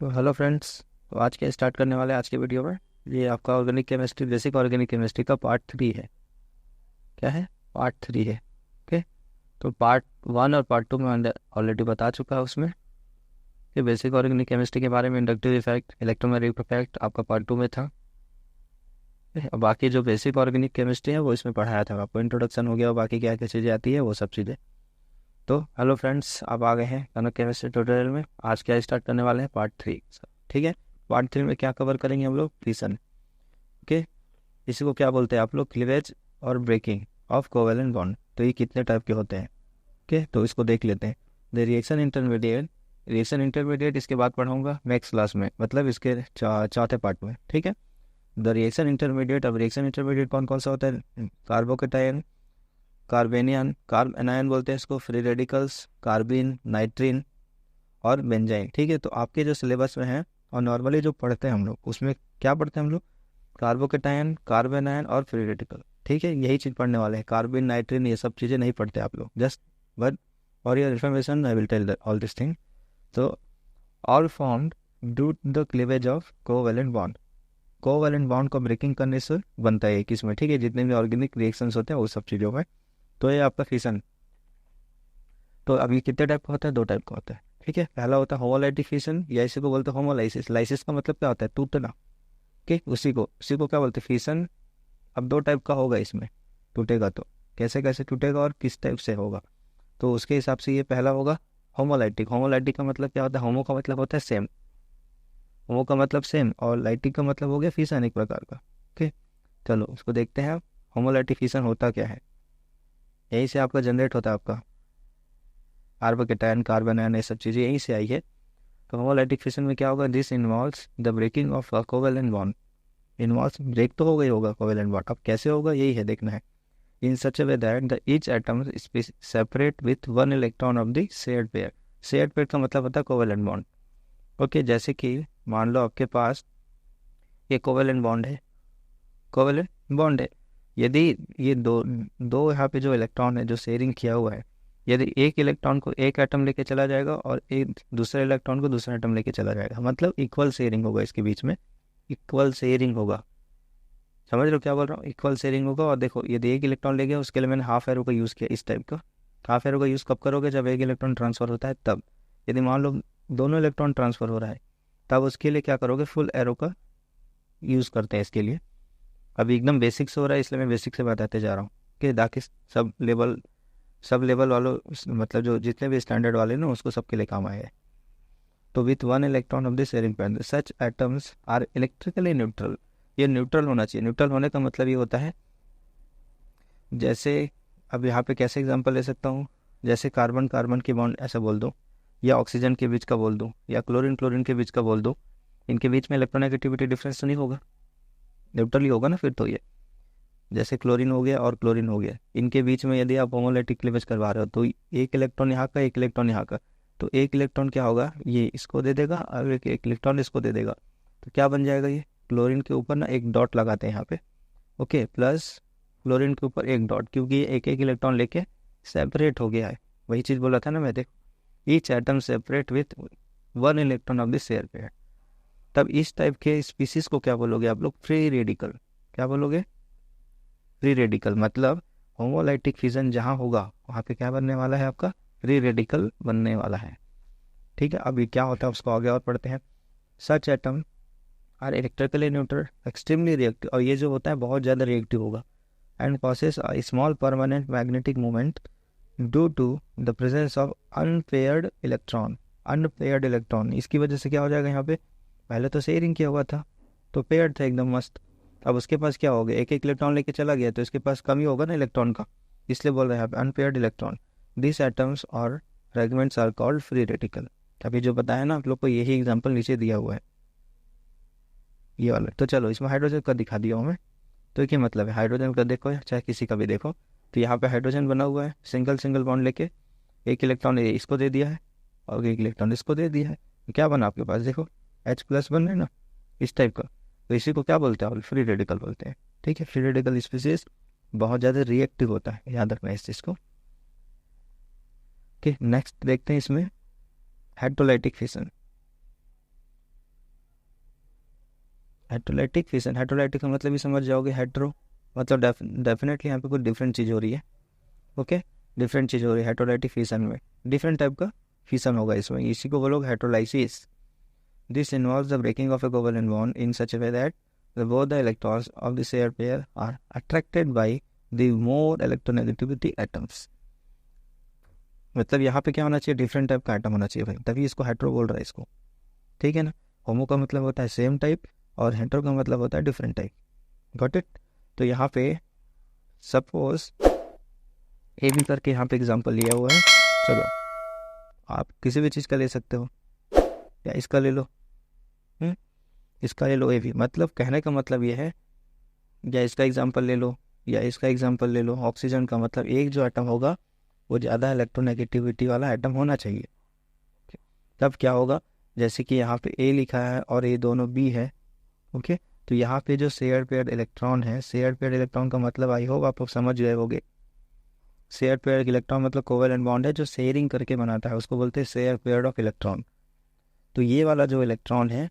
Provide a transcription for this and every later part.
तो hello friends. तो आज क्या स्टार्ट करने वाले हैं आज के वीडियो में। ये आपका organic chemistry, basic organic chemistry का पार्ट 3 है। क्या है? पार्ट 3 है। ओके। तो पार्ट 1 और पार्ट 2 में ऑलरेडी बता चुका है उसमें कि बेसिक ऑर्गेनिक केमिस्ट्री के बारे में, इंडक्टिव इफेक्ट, इलेक्ट्रोमैग्नेटिक इफेक्ट आपका पार्ट 2 में था। और बाकी जो बेसिक ऑर्गेनिक केमिस्ट्री है वो इसमें पढ़ाया था आपको, इंट्रोडक्शन हो गया और बाकी क्या क्या चीज़ें आती है वो सब चीज़ें। तो हेलो फ्रेंड्स, आप आ गए हैं कनक केमिस्ट्री ट्यूटोरियल में। आज क्या स्टार्ट करने वाले हैं? पार्ट 3। ठीक है। पार्ट 3 में क्या कवर करेंगे हम लोग? फिशन। ओके। इसी को क्या बोलते हैं आप लोग? क्लीवेज और ब्रेकिंग ऑफ कोवेलेंट बॉन्ड। तो ये कितने टाइप के होते हैं? ओके, तो इसको देख लेते हैं। The reaction intermediate. Reaction intermediate इसके बाद पढ़ाऊंगा नेक्स्ट क्लास में, मतलब इसके चौथे पार्ट में। ठीक है। The reaction intermediate. अब रिएक्शन इंटरमीडिएट कौन कौन सा होता है? कार्बोकेटायन, कार्बेनियन, कार्ब एनायन बोलते हैं इसको, फ्री रेडिकल्स, कार्बिन, नाइट्रिन और बेंजाइन। ठीक है। तो आपके जो सिलेबस में है और नॉर्मली जो पढ़ते हैं हम लोग, उसमें क्या पढ़ते हैं हम लोग? कार्बोकेटायन, कार्बेनायन और फ्री रेडिकल। ठीक है, यही चीज़ पढ़ने वाले हैं। कार्बिन, नाइट्रिन, ये सब चीज़ें नहीं पढ़ते आप लोग। Just but for your information I will tell all this thing. तो all formed due the cleavage of covalent bond. Covalent bond को ब्रेकिंग करने से बनता है एक इसमें। ठीक है, जितने भी ऑर्गेनिक रिएक्शंस होते हैं वो सब चीज़ों में। तो ये आपका फिशन। तो अभी कितने टाइप का होता है? 2 टाइप का होता है। ठीक है। पहला होता है होमोलाइटिक फिशन, या इसी को बोलते हैं होमोलाइसिस। लाइसिस का मतलब क्या होता है? टूटना। ठीक, उसी को क्या बोलते हैं? फिशन। अब 2 टाइप का होगा इसमें, टूटेगा तो कैसे कैसे टूटेगा और किस टाइप से होगा, तो उसके हिसाब से ये पहला होगा होमोलाइटिक। होमोलाइटिक का मतलब क्या होता है? होमो का मतलब होता है सेम, होमो का मतलब सेम, और लाइटिक का मतलब हो गया फिशन एक प्रकार का। ओके, चलो उसको देखते हैं। अब होमोलाइटिक फिशन होता क्या है? यहीं से आपका जनरेट होता है आपका कार्बोकेटायन, कार्बन आयन, ये सब चीज़ें यहीं से आई है। तो होमोलाइटिक फिशन में क्या होगा? This involves the breaking of a covalent bond. Involves, break तो हो गई होगा कोवेलेंट बॉन्ड, अब कैसे होगा यही है देखना है। In such a way that the each atom is separate with one electron of the shared pair. shared pair का मतलब होता है कोवेलेंट बॉन्ड। ओके, जैसे कि मान लो आपके पास ये कोवेलेंट बॉन्ड है, कोवेलेंट बॉन्ड है। यदि ये दो दो यहाँ पे जो इलेक्ट्रॉन है जो शेयरिंग किया हुआ है, यदि एक इलेक्ट्रॉन को एक एटम लेके चला जाएगा और एक दूसरे इलेक्ट्रॉन को दूसरा एटम लेके चला जाएगा, मतलब इक्वल शेयरिंग होगा इसके बीच में। इक्वल शेयरिंग होगा। समझ रहे हो क्या बोल रहा हूँ? इक्वल शेयरिंग होगा। और देखो, यदि एक इलेक्ट्रॉन ले गया, उसके लिए मैंने हाफ एरो का यूज़ किया इस टाइप का। हाफ एरो का यूज़ कब करोगे? जब एक इलेक्ट्रॉन ट्रांसफर होता है तब। यदि मान लो दोनों इलेक्ट्रॉन ट्रांसफर हो रहा है, तब उसके लिए क्या करोगे? फुल एरो का यूज़ करते हैं इसके लिए। अभी एकदम बेसिक से हो रहा है इसलिए मैं बेसिक से बताते जा रहा हूँ कि ताकि सब लेवल वालों, मतलब जो जितने भी स्टैंडर्ड वाले ना, उसको सबके लिए काम आए। तो with one electron of the sharing pair such atoms are electrically neutral. ये न्यूट्रल होना चाहिए। न्यूट्रल होने का मतलब ये होता है, जैसे अब यहाँ पे कैसे एग्जांपल ले सकता हूँ? जैसे कार्बन कार्बन की बॉन्ड ऐसा बोल दूँ, या ऑक्सीजन के बीच का बोल दूँ, या क्लोरीन क्लोरीन के बीच का बोल दूँ, इनके बीच में इलेक्ट्रोनेगेटिविटी डिफरेंस तो नहीं होगा, न्यूट्रल ही होगा ना फिर तो ये। जैसे क्लोरीन हो गया और क्लोरीन हो गया, इनके बीच में यदि आप होमोलाइटिक क्लीवेज करवा रहे हो तो एक इलेक्ट्रॉन यहाँ का, एक इलेक्ट्रॉन यहाँ का, तो एक इलेक्ट्रॉन क्या होगा? ये इसको दे देगा और एक इलेक्ट्रॉन इसको दे देगा। तो क्या बन जाएगा? ये क्लोरीन के ऊपर ना एक डॉट लगाते हैं यहाँ पे। ओके, प्लस क्लोरीन के ऊपर एक डॉट, क्योंकि ये एक एक इलेक्ट्रॉन लेके सेपरेट हो गया है। वही चीज़ बोला था ना मैं, देखो each atom separate with one electron of the share pair. तब इस टाइप के स्पीसीज को क्या बोलोगे आप लोग? Free radical. क्या बोलोगे? Free radical. मतलब होमोलाइटिक फिजन जहाँ होगा वहाँ पे क्या बनने वाला है आपका? फ्री रेडिकल बनने वाला है। ठीक है। अभी क्या होता है उसको आगे और पढ़ते हैं। Such atom are electrically neutral, extremely reactive, और ये जो होता है बहुत ज़्यादा रिएक्टिव होगा, and causes a small permanent magnetic moment due to the presence of unpaired electron। unpaired electron, इसकी वजह से क्या हो जाएगा? यहाँ पे पहले तो शेयरिंग किया हुआ था तो पेयर्ड था एकदम मस्त। अब उसके पास क्या हो गया? एक एक इलेक्ट्रॉन लेके चला गया तो इसके पास कमी होगा ना इलेक्ट्रॉन का, इसलिए बोल रहे हैं यहाँ पे अनपेयर्ड इलेक्ट्रॉन। दिस एटम्स और fragments are called free radical. अभी जो बताया ना आप लोग को, यही एग्जाम्पल नीचे दिया हुआ है, ये वाला। तो चलो इसमें हाइड्रोजन का दिखा दिया हूँ मैं। तो क्या मतलब है? हाइड्रोजन का देखो या चाहे किसी का भी देखो, तो यहाँ पे हाइड्रोजन बना हुआ है, सिंगल सिंगल बॉन्ड लेके एक इलेक्ट्रॉन इसको दे दिया है और एक इलेक्ट्रॉन इसको दे दिया है। तो क्या बना आपके पास? देखो H+ बन रहा है ना, इस टाइप का। तो इसी को क्या बोलते हैं? फ्री रेडिकल बोलते हैं। ठीक है। फ्री रेडिकल स्पीसीज बहुत ज़्यादा रिएक्टिव होता है, याद रखना इस चीज़ को। ओके, नेक्स्ट देखते हैं इसमें हेटेरोलाइटिक फिशन। हेट्रोलाइटिक फिशन, हेट्रोलाइटिक का मतलब भी समझ जाओगे, हेट्रो मतलब डेफिनेटली यहाँ पे कुछ डिफरेंट चीज़ हो रही है। ओके, डिफरेंट चीज़ हो रही है हेट्रोलाइटिक फिशन में, डिफरेंट टाइप का फिशन होगा इसमें, इसी को बोलोगे heterolysis. This involves the breaking of a covalent bond in such a way that both the electrons of the shared pair are attracted by the more electronegativity atoms। मतलब यहाँ पे क्या होना चाहिए, डिफरेंट टाइप का एटम होना चाहिए भाई, तभी इसको हेट्रो बोल रहा है इसको, ठीक है ना। होमो का मतलब होता है सेम टाइप और हेट्रो का मतलब होता है डिफरेंट टाइप, गॉट इट। तो यहाँ पे सपोज ए बी करके यहाँ पे एग्जांपल लिया हुआ है, चलो आप किसी भी चीज़ का ले सकते हो, या इसका ले लो, इसका ले लो ए बी, मतलब कहने का मतलब ये है, या इसका एग्जांपल ले लो या इसका एग्जांपल ले लो। ऑक्सीजन का मतलब एक जो एटम होगा वो ज़्यादा इलेक्ट्रोनेगेटिविटी वाला एटम होना चाहिए, तब क्या होगा, जैसे कि यहाँ पे ए लिखा है और ये दोनों बी है, ओके। तो यहाँ पे जो शेयर पेयर्ड इलेक्ट्रॉन है, शेयर पेयर्ड इलेक्ट्रॉन का मतलब आई होप आप लोग समझ गए होगे। शेयर पेयर्ड इलेक्ट्रॉन मतलब कोवेलेंट बॉन्ड है जो शेयरिंग करके बनाता है, उसको बोलते हैं शेयर पेयर्ड ऑफ इलेक्ट्रॉन। तो ये वाला जो इलेक्ट्रॉन है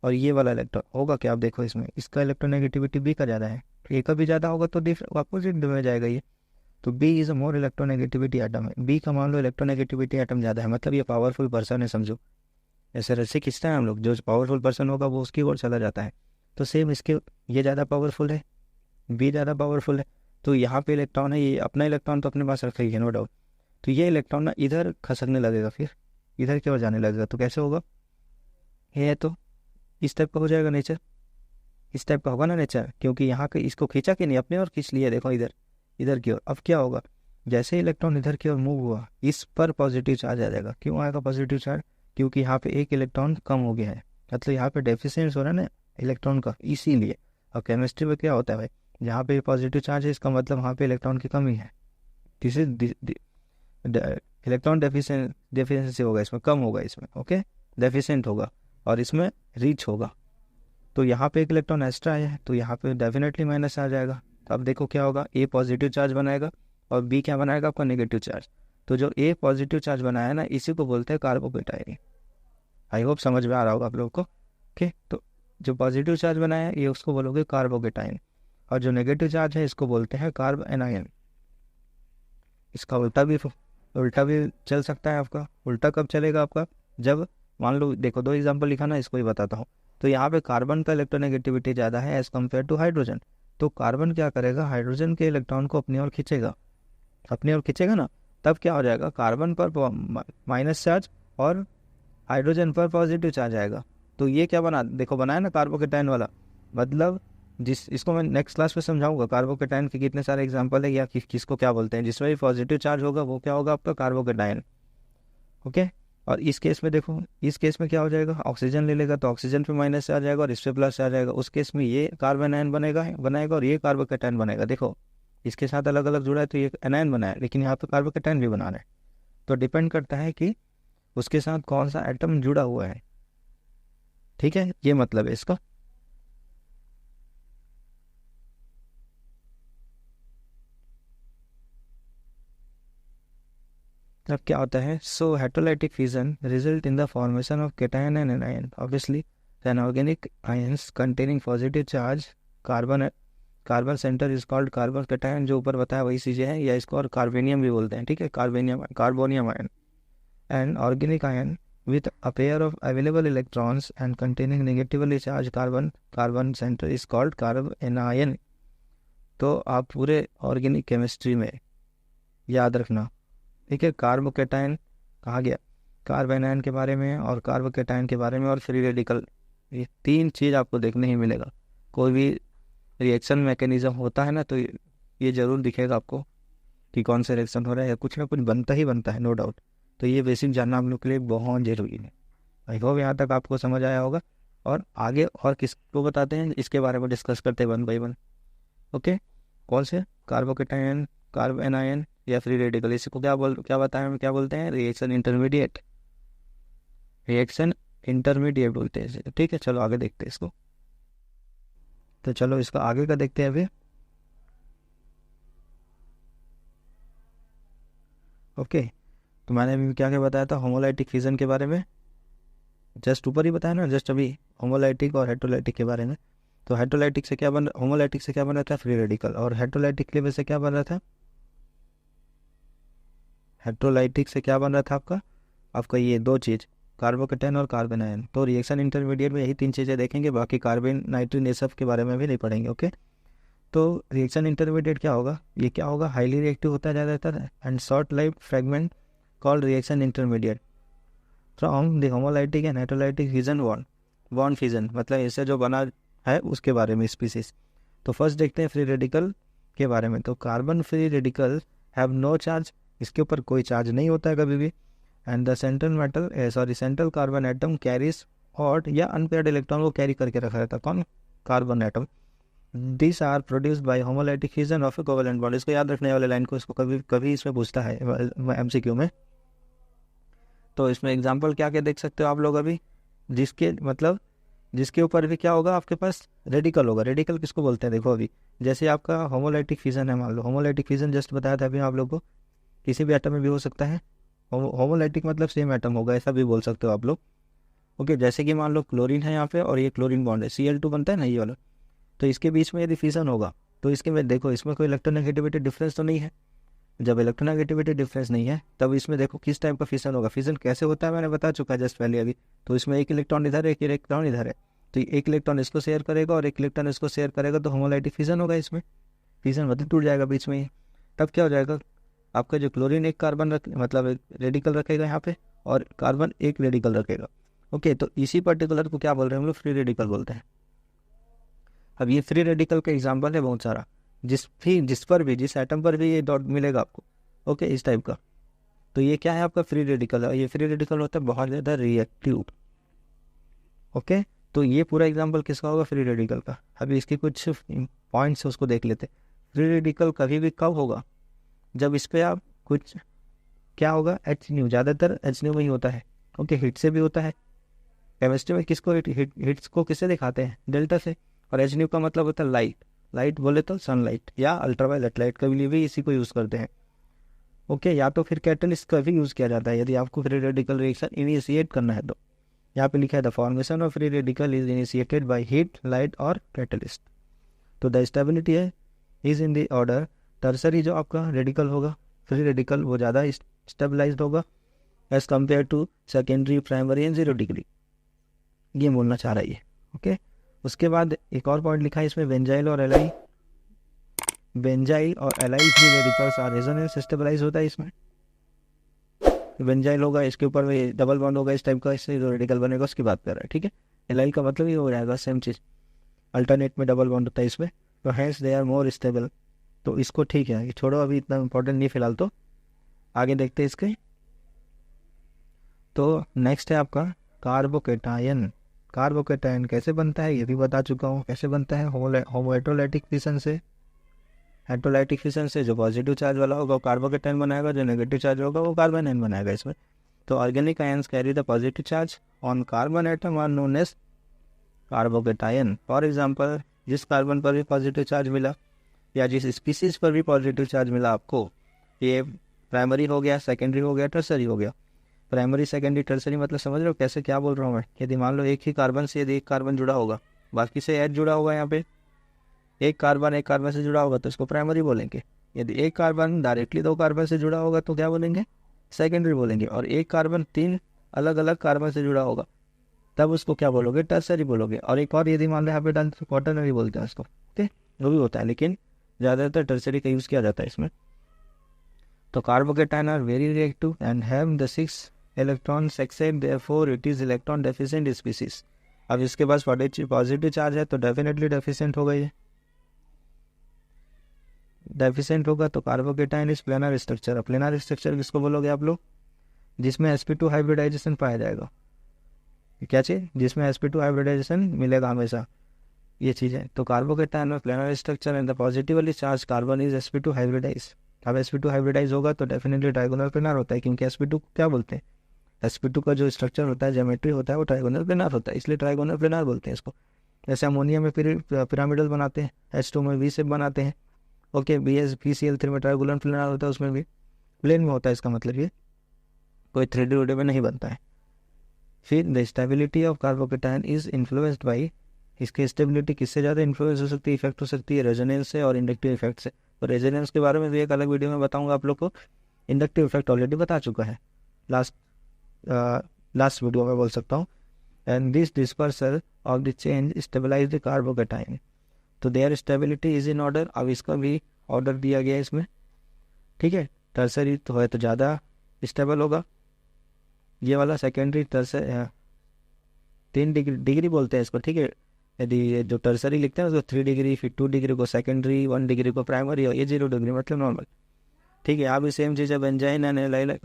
और ये वाला इलेक्ट्रॉन होगा क्या, आप देखो इसमें इसका इलेक्ट्रोनेगेटिविटी बी का ज़्यादा है, ए का भी ज़्यादा होगा तो अपोजिट में जाएगा ये। तो B is a more electronegativity atom है, बी का मान लो इलेक्ट्रोनेगेटिविटी एटम ज़्यादा है, मतलब ये पावरफुल पर्सन है समझो। ऐसे रस्सी खींचता है हम लोग, जो पावरफुल पर्सन होगा वो उसकी ओर चला जाता है, तो सेम इसके ये ज़्यादा पावरफुल है, बी ज़्यादा पावरफुल है। तो यहाँ पे इलेक्ट्रॉन है, ये अपना इलेक्ट्रॉन तो अपने पास रखेगी नो डाउट, तो ये इलेक्ट्रॉन ना इधर खसकने लगेगा, फिर इधर की ओर जाने लगेगा, तो कैसे होगा, ये है तो इस टाइप का हो जाएगा नेचर, इस टाइप का होगा ना नेचर, क्योंकि यहाँ के इसको खींचा कि नहीं अपने और खींच लिया, देखो इधर इधर की ओर। अब क्या होगा, जैसे इलेक्ट्रॉन इधर की ओर मूव हुआ इस पर पॉजिटिव चार्ज आ जाएगा, क्यों आएगा पॉजिटिव चार्ज, क्योंकि यहाँ पे एक इलेक्ट्रॉन कम हो गया है, मतलब यहाँ पे डेफिशिएंस हो रहा है ना इलेक्ट्रॉन का, इसीलिए। और केमिस्ट्री में क्या होता है भाई, जहाँ पे पॉजिटिव चार्ज है इसका मतलब वहाँ पे इलेक्ट्रॉन की कमी है, दिस इज इलेक्ट्रॉन डेफिशिएंसी होगा इसमें, कम होगा इसमें, ओके, डेफिशिएंट होगा और इसमें रीच होगा। तो यहाँ पे एक इलेक्ट्रॉन एक्स्ट्रा है तो यहाँ पे डेफिनेटली माइनस आ जाएगा। तो अब देखो क्या होगा, ए पॉजिटिव चार्ज बनाएगा और बी क्या बनाएगा आपका नेगेटिव चार्ज। तो जो ए पॉजिटिव चार्ज बनाया ना इसी को बोलते हैं कार्बोकेटाइन। आई होप समझ में आ रहा होगा आप लोगों को, ओके। तो जो पॉजिटिव चार्ज बनाया ये उसको बोलोगे कार्बोकेटाइन, और जो नेगेटिव चार्ज है इसको बोलते हैं कार्ब एनायन। इसका उल्टा भी चल सकता है आपका, उल्टा कब चलेगा आपका, जब मान लो देखो दो एग्जांपल लिखा ना, इसको ही बताता हूँ। तो यहाँ पे कार्बन का इलेक्ट्रोनेगेटिविटी ज़्यादा है एज कम्पेयर टू हाइड्रोजन, तो कार्बन क्या करेगा, हाइड्रोजन के इलेक्ट्रॉन को अपनी ओर खींचेगा, अपनी ओर खींचेगा ना, तब क्या हो जाएगा, कार्बन पर माइनस चार्ज और हाइड्रोजन पर पॉजिटिव चार्ज आएगा। तो ये क्या बना, देखो बनाया ना कार्बोकेटाइन वाला, मतलब इसको मैं नेक्स्ट क्लास में समझाऊंगा कार्बोकेटाइन के कितने सारे एग्जांपल है, या किसको क्या बोलते हैं, जिसमें भी पॉजिटिव चार्ज होगा वो क्या होगा आपका कार्बोकेटाइन, ओके। और इस केस में देखो, इस केस में क्या हो जाएगा, ऑक्सीजन ले लेगा तो ऑक्सीजन पे माइनस से आ जाएगा और इस पे प्लस से आ जाएगा, उस केस में ये कार्बन आयन बनाएगा और ये कार्बोकेटाइन बनेगा। देखो इसके साथ अलग अलग जुड़ा है तो ये एनायन बनाया, लेकिन यहाँ पे कार्बोकेटाइन भी बना रहे हैं। तो डिपेंड करता है कि उसके साथ कौन सा एटम जुड़ा हुआ है, ठीक है, ये मतलब है इसका। अब क्या होता है, so heterolytic fission result in the formation of cation and anion, obviously an organic ions containing positive charge carbon centre is called carbon cation, जो ऊपर बताया वही चीज़ें हैं, या इसको और कार्बेनियम भी बोलते हैं, ठीक है, carbonium ion. And organic ion with a pair of available electrons and containing negatively charged carbon center is called carbanion। तो आप पूरे ऑर्गेनिक केमिस्ट्री में याद रखना, ठीक है, कार्बोकेटाइन कहा गया, कार्बेनाइन के बारे में और कार्बोकेटाइन के बारे में और फ्री रेडिकल, ये तीन चीज़ आपको देखने ही मिलेगा। कोई भी रिएक्शन मैकेनिज्म होता है ना तो ये जरूर दिखेगा आपको कि कौन सा रिएक्शन हो रहा है, या कुछ ना कुछ बनता ही बनता है नो डाउट। तो ये बेसिक जानना हम लोग के लिए बहुत जरूरी है। आई होप यहाँ तक आपको समझ आया होगा, और आगे और किसको बताते हैं इसके बारे में डिस्कस करते हैं वन बाई वन, ओके। कौन से, कार्बोकेटाइन, कार्बेनाइन या फ्री रेडिकल, इसको क्या बोलते हैं, रिएक्शन इंटरमीडिएट बोलते हैं इसे, ठीक है। चलो आगे देखते हैं इसको, तो चलो इसका आगे का देखते हैं अभी, ओके। तो मैंने अभी क्या क्या बताया था होमोलाइटिक फिजन के बारे में, जस्ट ऊपर ही बताया ना, जस्ट अभी होमोलाइटिक और हेट्रोलाइटिक के बारे में। तो हेटेरोलाइटिक से क्या बन होमोलाइटिक से क्या बन रहा था, फ्री रेडिकल, और हेटेरोलाइटिक लेवल से क्या बन रहा था, हेटेरोलाइटिक से क्या बन रहा था आपका आपका ये दो चीज़, कार्बोकेटायन और कार्बन आयन। तो रिएक्शन इंटरमीडिएट में यही तीन चीज़ें देखेंगे, बाकी कार्बन नाइट्रीन ये सब के बारे में भी नहीं पढ़ेंगे। ओके, तो रिएक्शन इंटरमीडिएट क्या होगा, ये क्या होगा, हाईली रिएक्टिव होता है ज़्यादातर and short life fragment called reaction intermediate from the homolytic and heterolytic fission bond fission, मतलब इससे जो बना है उसके बारे में स्पीसीज। तो फर्स्ट देखते हैं फ्री रेडिकल के बारे में। तो carbon free radical have no charge, इसके ऊपर कोई चार्ज नहीं होता है कभी भी, and the central carbon atom carries odd या अनपेयर्ड इलेक्ट्रॉन को कैरी करके रखा रहता है, कौन, carbon atom. This are produced by homolytic fission of a covalent bond. इसको याद रखने वाले लाइन को, इसको कभी कभी इसमें पूछता है एमसीक्यू में। तो इसमें एग्जांपल क्या क्या देख सकते हो आप लोग अभी, जिसके मतलब जिसके ऊपर भी क्या होगा आपके पास रेडिकल होगा। रेडिकल किसको बोलते हैं, देखो अभी जैसे आपका होमोलाइटिक फिजन है, मान लो होमोलाइटिक फिजन जस्ट बताया था अभी आप लोग को, किसी भी एटम में भी हो सकता है। होमोलाइटिक मतलब सेम एटम होगा, ऐसा भी बोल सकते हो आप लोग। ओके, जैसे कि मान लो क्लोरीन है यहाँ पे और ये क्लोरीन बॉन्ड है, Cl2 बनता है ना ये वाला, तो इसके बीच में यदि फिजन होगा तो इसके में देखो इसमें कोई इलेक्ट्रोनेगेटिविटी डिफरेंस तो नहीं है। जब इलेक्ट्रोनेगेटिविटी डिफरेंस नहीं है तब इसमें देखो किस टाइप का फिजन होगा। फिजन कैसे होता है मैंने बता चुका है जस्ट पहले अभी। तो इसमें एक इलेक्ट्रॉन इधर है, एक इलेक्ट्रॉन इधर है, तो एक इलेक्ट्रॉन इसको शेयर करेगा और एक इलेक्ट्रॉन इसको शेयर करेगा, तो होमोलाइटिक फिजन होगा इसमें। फिजन मतलब टूट जाएगा बीच में ही। तब क्या हो जाएगा, आपका जो क्लोरीन एक कार्बन मतलब एक रेडिकल रखेगा यहाँ पे और कार्बन एक रेडिकल रखेगा। ओके, तो इसी पर्टिकुलर को क्या बोल रहे हैं हम लोग, फ्री रेडिकल बोलते हैं। अब ये फ्री रेडिकल का एग्जांपल है बहुत सारा, जिस एटम पर भी ये डॉट मिलेगा आपको, ओके, इस टाइप का, तो ये क्या है आपका फ्री रेडिकल है। ये फ्री रेडिकल होता है बहुत ज़्यादा रिएक्टिव। ओके, तो ये पूरा एग्जांपल किसका होगा, फ्री रेडिकल का। अभी इसके कुछ पॉइंट्स उसको देख लेते। फ्री रेडिकल कभी भी कब होगा, जब इस पर आप कुछ क्या होगा, HNu, ज़्यादातर HNu में ही होता है। ओके, हिट से भी होता है केमिस्ट्री में, किसको हिट्स को किससे दिखाते हैं, डेल्टा से, और HNu का मतलब होता है लाइट। लाइट बोले तो सनलाइट या अल्ट्रावायलेट लाइट के लिए भी इसी को यूज़ करते हैं। ओके, या तो फिर कैटलिस्ट का भी यूज़ किया जाता है यदि आपको फ्री रेडिकल रिएक्शन इनिशिएट करना है। तो यहाँ पे लिखा है the formation of free radical is initiated by heat, light और कैटलिस्ट। तो द स्टेबिलिटी है is in the order, tertiary जो आपका रेडिकल होगा फ्री रेडिकल वो ज़्यादा स्टेबलाइज्ड होगा as compare to secondary, primary and 0 degree, ये बोलना चाह रहा है ये। ओके, उसके बाद एक और पॉइंट लिखा है इसमें, बेंजाइल और allyl free radicals are resonance stabilize होता है इसमें। बेंजाइल होगा, इसके ऊपर में डबल बॉन्ड होगा इस टाइप का, इससे जो रेडिकल बनेगा उसकी बात कर रहा है। ठीक है, एलाइल का मतलब ये हो जाएगा सेम चीज़, अल्टरनेट में डबल बॉन्ड होता है इसमें, तो hence they are more stable. तो इसको ठीक है, ये छोड़ो अभी, इतना इंपॉर्टेंट नहीं फिलहाल, तो आगे देखते हैं इसके। तो नेक्स्ट है आपका कार्बोकेटायन। कार्बोकेटायन कैसे बनता है ये भी बता चुका हूँ, कैसे बनता है, हेटेरोलाइटिक फिशन से। हेटेरोलाइटिक फिशन से जो पॉजिटिव चार्ज वाला होगा वो कार्बोकेटायन बनाएगा, जो नेगेटिव चार्ज होगा वो कार्बन आयन बनाएगा इसमें। तो organic ions carry the positive charge on carbon atom are known as carbocation. For example, जिस कार्बन पर भी पॉजिटिव चार्ज मिला या जिस स्पीसीज पर भी पॉजिटिव चार्ज मिला आपको, ये प्राइमरी हो गया, सेकेंडरी हो गया, टर्सरी हो गया। प्राइमरी, सेकेंडरी, टर्सरी मतलब समझ रहे हो कैसे, क्या बोल रहा हूँ मैं। यदि मान लो एक ही कार्बन से यदि एक कार्बन जुड़ा होगा, बाकी से H जुड़ा होगा, यहाँ पे एक कार्बन से जुड़ा होगा तो इसको प्राइमरी बोलेंगे। यदि एक कार्बन डायरेक्टली दो कार्बन से जुड़ा होगा तो क्या बोलेंगे, सेकेंडरी बोलेंगे। और एक कार्बन 3 अलग अलग कार्बन से जुड़ा होगा तब उसको क्या बोलोगे, टर्सरी बोलोगे। और एक और यदि मान लो यहाँ पे डाल तो क्वाटरनरी बोलते हैं उसको, ठीक, वो भी होता है, लेकिन ज़्यादातर टर्सरी का यूज़ किया जाता है इसमें। तो carbocation are very reactive and have the 6 electrons except therefore it is electron deficient species. अब इसके पास पॉजिटिव चार्ज है तो डेफिनेटली डेफिशिएंट होगा, ये डेफिशिएंट होगा। तो carbocation is planar structure. Planar structure किसको बोलोगे आप लोग, जिसमें sp2 हाइब्रिडाइजेशन पाया जाएगा। क्या चीज़, जिसमें sp2 हाइब्रिडाइजेशन मिलेगा हमेशा, ये चीज़ है। तो कार्बोकेटायन में planar structure and the positively charge carbon is sp2 hybridize. अब sp2 हाइब्रिडाइज होगा तो डेफिनेटली ट्राइगोनल प्लेनर होता है, क्योंकि sp2 को क्या बोलते हैं, sp2 का जो स्ट्रक्चर होता है, ज्योमेट्री होता है, वो ट्राइगोनल प्लेनर होता है, इसलिए ट्राइगोनल प्लेनर बोलते हैं इसको। जैसे अमोनिया में पिरामिडल बनाते हैं, H2 में V शेप बनाते हैं। ओके, BsPCl3 में ट्राइगोनल प्लेनर होता है, उसमें भी प्लेन में होता है, इसका मतलब ये कोई 3D में नहीं बनता है। फिर the stability of carbocation is influenced by इसकी स्टेबिलिटी किससे ज़्यादा इन्फ्लुएंस हो सकती है, इफेक्ट हो सकती है, रेजोनेंस से और इंडक्टिव इफेक्ट से। तो रेजोनेंस के बारे में भी एक अलग वीडियो में बताऊंगा आप लोग को। इंडक्टिव इफेक्ट ऑलरेडी बता चुका है लास्ट लास्ट वीडियो में बोल सकता हूँ। And this dispersal of the change stabilise the carbocation, तो their stability is in order. अब इसका भी ऑर्डर दिया गया है इसमें, ठीक है। टर्सरी तो है तो ज़्यादा स्टेबल होगा ये वाला, सेकेंडरी टर्सरी 3 डिग्री बोलते हैं इसको, ठीक है। यदि जो टर्सरी लिखते हैं उसको 3 डिग्री, फिर 2 डिग्री को सेकेंडरी, 1 डिग्री को प्राइमरी, और ये 0 डिग्री मतलब नॉर्मल, ठीक है। आप भी सेम चीज़ है, benzyne and alkyl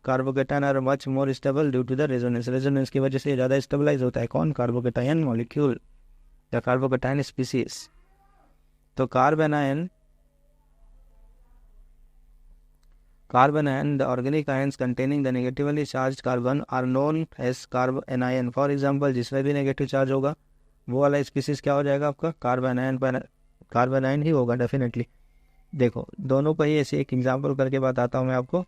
carbocation are much more stable due to the resonance. Resonance की वजह से ज़्यादा स्टेबलाइज होता है कौन, कार्बोकेटाइन मॉलिक्यूल या कार्बोकेटाइन स्पीसीज। तो carbon and the organic ions containing the negatively charged carbon are known as carbanion. For example जिसमें भी नेगेटिव चार्ज होगा वो वाला स्पीसीज क्या हो जाएगा आपका, कार्बोनाइन ही होगा डेफिनेटली। देखो दोनों का ही ऐसे एक एग्जाम्पल करके बताता हूँ मैं आपको।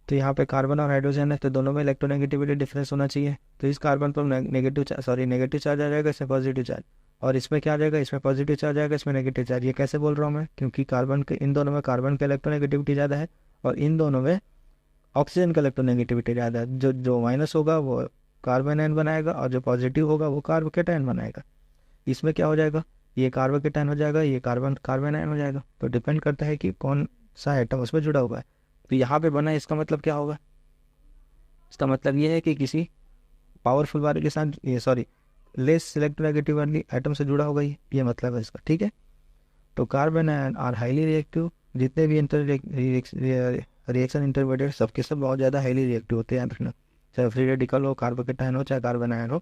तो यहाँ पे कार्बन और हाइड्रोजन है, तो दोनों में इलेक्ट्रोनेगेटिविटी डिफरेंस होना चाहिए। तो इस कार्बन पर नेगेटिव चार्ज आ जाएगा, इसमें पॉजिटिव चार्ज, और इसमें क्या आ जाएगा, इसमें पॉजिटिव चार्ज आएगा, इसमें नेगेटिव चार्ज। ये कैसे बोल रहा हूँ मैं, क्योंकि कार्बन के इन दोनों में कार्बन का इलेक्ट्रोनेगेटिविटी ज़्यादा है और इन दोनों में ऑक्सीजन का इलेक्ट्रोनेगेटिविटी ज़्यादा है। जो माइनस होगा वो कार्बोनाइन बनाएगा और जो पॉजिटिव होगा वो कार्बोकेटाइन बनाएगा। इसमें क्या हो जाएगा, ये कार्बोकेटाइन हो जाएगा, ये कार्बोनाइन हो जाएगा। तो डिपेंड करता है कि कौन सा एटम उसमें जुड़ा हुआ है। तो यहाँ पे बना, इसका मतलब क्या होगा, इसका मतलब ये है कि किसी पावरफुल वाले के साथ लेस इलेक्ट्रोनेगेटिव वाली एटम से जुड़ा होगा, ये मतलब है इसका, ठीक है। तो कार्बन आर हाईली रिएक्टिव, जितने भी रिएक्शन इंटरमीडिएट सबके सब बहुत ज़्यादा हाईली रिएक्टिव होते हैं रखना, चाहे फ्री रेडिकल हो, कार्बोकेटाइन हो, चाहे कार्बोनाइन हो,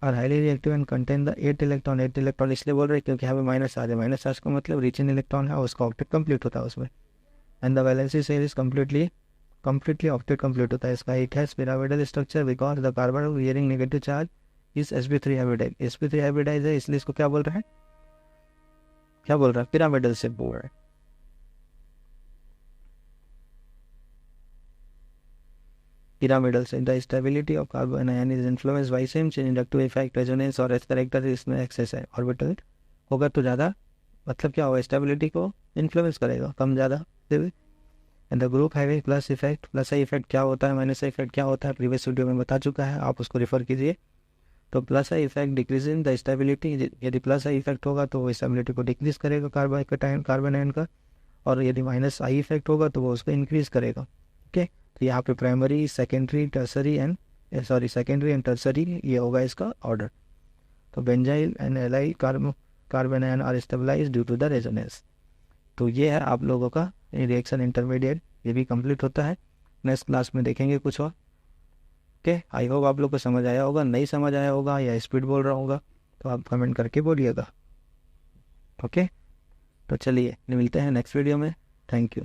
और highly reactive and contain the 8 electron इसलिए बोल रहे हैं क्योंकि यहाँ पे माइनस चार्ज है। माइनस चार्ज का मतलब रिच इन इलेक्ट्रॉन है, उसका ऑक्टेट कंप्लीट होता है उसमें। And the valency shell is completely octet complete होता है इसका। It has pyramidal structure because the carbon bearing negative charge is sp3 hybridise. sp3 hybridise है इसलिए इसको क्या बोल रहा है, पिरामिडल से बोल रहा है। पिरामिडल से the stability of carbon ion is influence by same change inductive effect, resonance और एस कैरेक्टर इसमें एक्सेस है। ऑर्बिटल होगा तो ज़्यादा, मतलब क्या होगा, स्टेबिलिटी को इन्फ्लुएंस करेगा कम ज़्यादा। And the group having plus effect, plus I effect क्या होता है, माइनस आई इफेक्ट क्या होता है, प्रीवियस वीडियो में बता चुका है, आप उसको रेफर कीजिए। तो plus I effect decrease in the stability, यदि प्लस आई इफेक्ट होगा तो वो स्टेबिलिटी को डिक्रीज करेगा कार्बोनाइन का, और यदि माइनस आई इफेक्ट होगा तो वो उसको इंक्रीज करेगा। ओके, तो यहाँ पे प्राइमरी, सेकेंडरी एंड टर्सरी ये होगा इसका ऑर्डर। तो benzyl and allyl carbanion are stabilise due to the resonance. तो ये है आप लोगों का रिएक्शन इंटरमीडिएट, ये भी कंप्लीट होता है। नेक्स्ट क्लास में देखेंगे कुछ और। ओके, आई होप आप लोग को समझ आया होगा। नहीं समझ आया होगा या स्पीड बोल रहा होगा तो आप कमेंट करके बोलिएगा। ओके, तो चलिए मिलते हैं नेक्स्ट वीडियो में। Thank you.